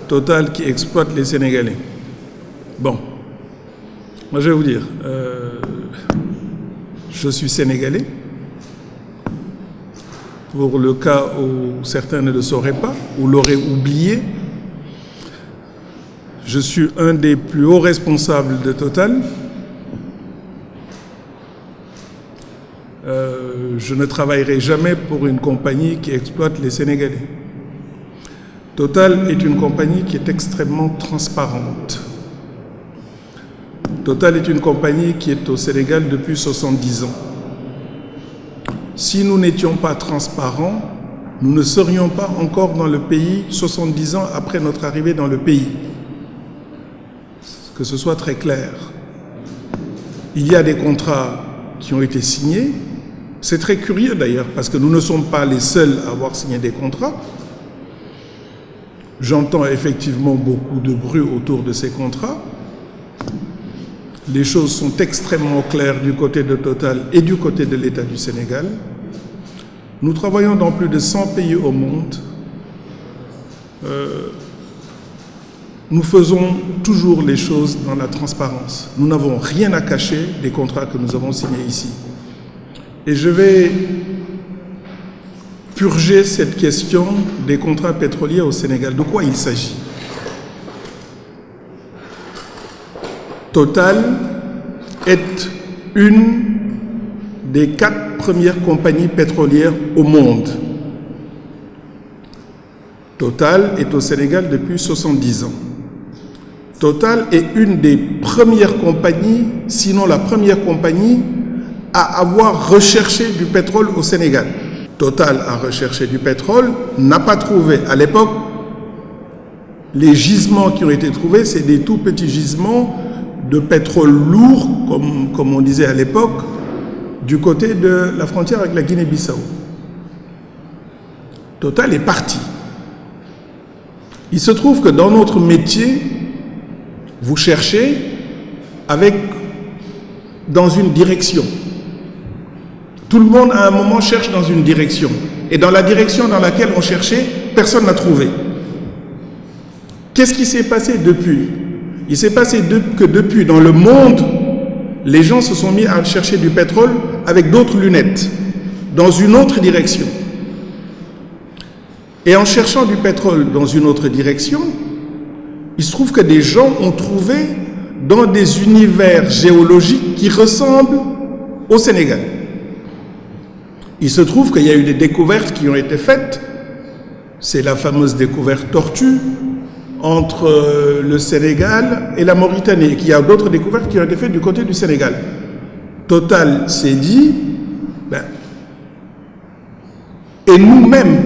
Total qui exploite les Sénégalais. Bon, moi je vais vous dire, je suis Sénégalais. Pour le cas où certains ne le sauraient pas ou l'auraient oublié, je suis un des plus hauts responsables de Total. Je ne travaillerai jamais pour une compagnie qui exploite les Sénégalais. Total est une compagnie qui est extrêmement transparente. Total est une compagnie qui est au Sénégal depuis 70 ans. Si nous n'étions pas transparents, nous ne serions pas encore dans le pays 70 ans après notre arrivée dans le pays. Que ce soit très clair. Il y a des contrats qui ont été signés. C'est très curieux d'ailleurs, parce que nous ne sommes pas les seuls à avoir signé des contrats. J'entends effectivement beaucoup de bruit autour de ces contrats. Les choses sont extrêmement claires du côté de Total et du côté de l'État du Sénégal. Nous travaillons dans plus de 100 pays au monde. Nous faisons toujours les choses dans la transparence. Nous n'avons rien à cacher des contrats que nous avons signés ici. Et je vais purger cette question des contrats pétroliers au Sénégal. De quoi il s'agit? Total est une des 4 premières compagnies pétrolières au monde. Total est au Sénégal depuis 70 ans. Total est une des premières compagnies, sinon la première compagnie, à avoir recherché du pétrole au Sénégal. Total a recherché du pétrole, n'a pas trouvé. À l'époque, les gisements qui ont été trouvés, c'est des tout petits gisements de pétrole lourd, comme on disait à l'époque, du côté de la frontière avec la Guinée-Bissau. Total est parti. Il se trouve que dans notre métier, vous cherchez dans une direction. Tout le monde à un moment cherche dans une direction. Et dans la direction dans laquelle on cherchait, personne n'a trouvé. Qu'est-ce qui s'est passé depuis? Il s'est passé que depuis, dans le monde, les gens se sont mis à chercher du pétrole avec d'autres lunettes, dans une autre direction. Et en cherchant du pétrole dans une autre direction, il se trouve que des gens ont trouvé dans des univers géologiques qui ressemblent au Sénégal. Il se trouve qu'il y a eu des découvertes qui ont été faites. C'est la fameuse découverte Tortue entre le Sénégal et la Mauritanie. Et qu'il y a d'autres découvertes qui ont été faites du côté du Sénégal. Total s'est dit, et nous-mêmes,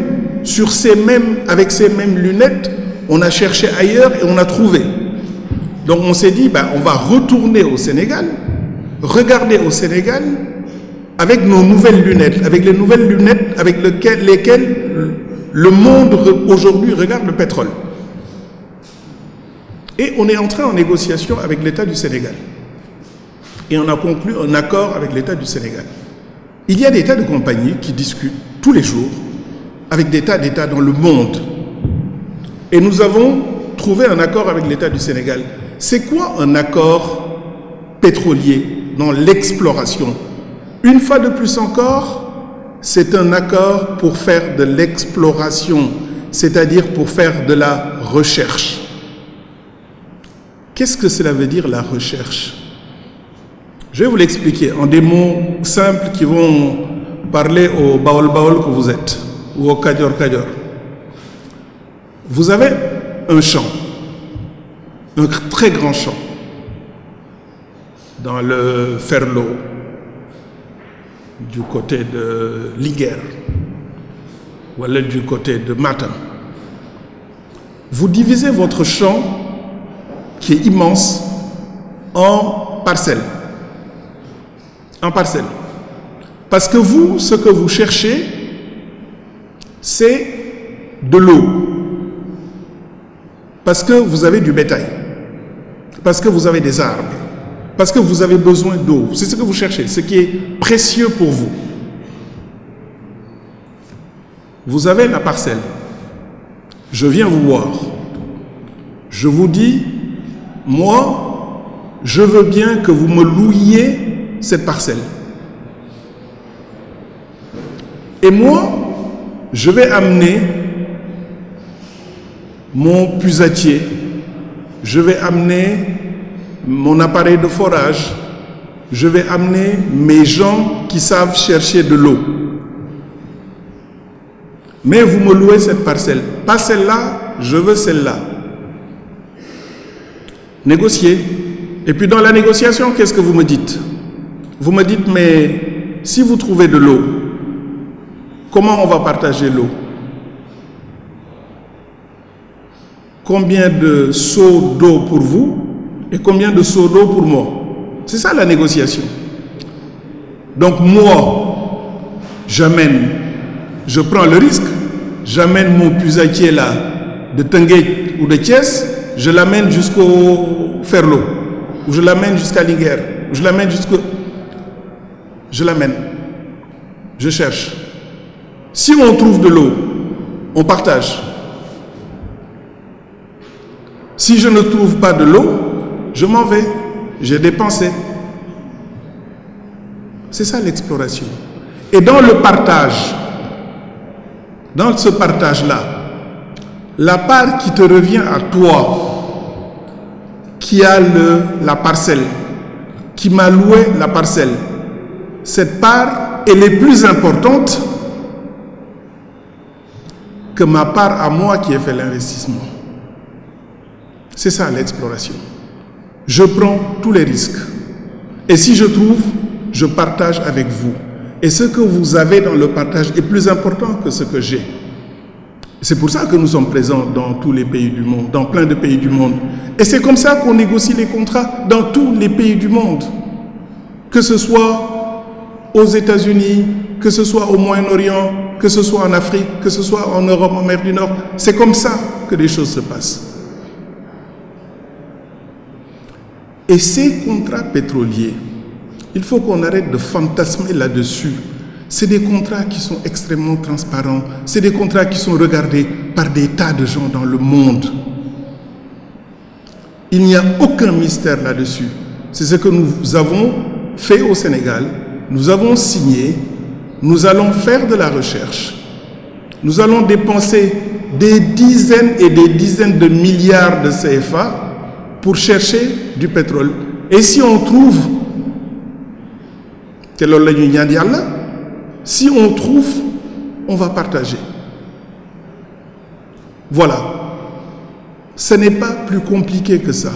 avec ces mêmes lunettes, on a cherché ailleurs et on a trouvé. Donc on s'est dit, on va retourner au Sénégal, regarder au Sénégal, avec nos nouvelles lunettes, avec les nouvelles lunettes avec lesquelles le monde aujourd'hui regarde le pétrole. Et on est entré en négociation avec l'État du Sénégal. Et on a conclu un accord avec l'État du Sénégal. Il y a des tas de compagnies qui discutent tous les jours avec des tas d'États dans le monde. Et nous avons trouvé un accord avec l'État du Sénégal. C'est quoi un accord pétrolier dans l'exploration? Une fois de plus encore, c'est un accord pour faire de l'exploration, c'est-à-dire pour faire de la recherche. Qu'est-ce que cela veut dire, la recherche? Je vais vous l'expliquer en des mots simples qui vont parler au baol-baol que vous êtes, ou au kadior-kadior. Vous avez un champ, un très grand champ, dans le Ferlo, du côté de Linguère, ou alors du côté de Matam. Vous divisez votre champ, qui est immense, en parcelles. En parcelles. Parce que vous, ce que vous cherchez, c'est de l'eau. Parce que vous avez du bétail. Parce que vous avez des arbres. Parce que vous avez besoin d'eau. C'est ce que vous cherchez, ce qui est précieux pour vous. Vous avez la parcelle. Je viens vous voir. Je vous dis, moi, je veux bien que vous me louiez cette parcelle. Et moi, je vais amener mon pusatier, je vais amener mon appareil de forage, je vais amener mes gens qui savent chercher de l'eau. Mais vous me louez cette parcelle. Pas celle-là, je veux celle-là. Négocier. Et puis dans la négociation, qu'est-ce que vous me dites? Vous me dites, mais si vous trouvez de l'eau, comment on va partager l'eau? Combien de seaux d'eau pour vous et combien de seaux d'eau pour moi? C'est ça la négociation. Donc moi, je prends le risque, j'amène mon pusatier là de Tenguet ou de Thiès, je l'amène jusqu'au Ferlo, ou je l'amène jusqu'à Linguère, ou je l'amène je cherche. Si on trouve de l'eau, on partage. Si je ne trouve pas de l'eau, je m'en vais. J'ai dépensé. C'est ça l'exploration. Et dans le partage, dans ce partage-là, la part qui te revient à toi, qui a la parcelle, qui m'a loué la parcelle, cette part, elle est plus importante que ma part à moi qui ai fait l'investissement. C'est ça l'exploration. Je prends tous les risques. Et si je trouve, je partage avec vous. Et ce que vous avez dans le partage est plus important que ce que j'ai. C'est pour ça que nous sommes présents dans tous les pays du monde, dans plein de pays du monde. Et c'est comme ça qu'on négocie les contrats dans tous les pays du monde. Que ce soit aux États-Unis, que ce soit au Moyen-Orient, que ce soit en Afrique, que ce soit en Europe, en mer du Nord. C'est comme ça que les choses se passent. Et ces contrats pétroliers, il faut qu'on arrête de fantasmer là-dessus. C'est des contrats qui sont extrêmement transparents. C'est des contrats qui sont regardés par des tas de gens dans le monde. Il n'y a aucun mystère là-dessus. C'est ce que nous avons fait au Sénégal. Nous avons signé. Nous allons faire de la recherche. Nous allons dépenser des dizaines et des dizaines de milliards de CFA pour chercher du pétrole. Et si on trouve, si on trouve, on va partager. Voilà. Ce n'est pas plus compliqué que ça.